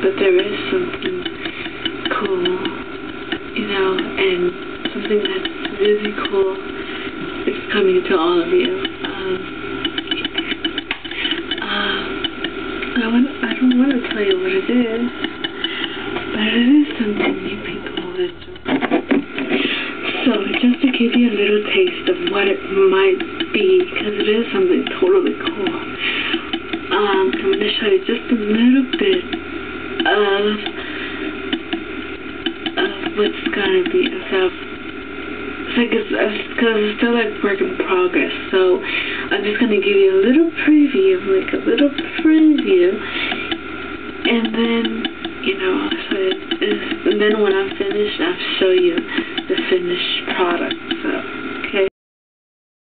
but there is something cool, you know, and something that's really cool is coming to all of you. I don't want to tell you what it is, but it is something you people will enjoy. So, just to give you a little taste of what it might be, because it is something totally cool, I'm going to show you just a little bit of what's going to be. Because it's still like work in progress, so I'm just going to give you a little preview, and then, you know, I'll show you, and then when I'm finished, I'll show you the finished product.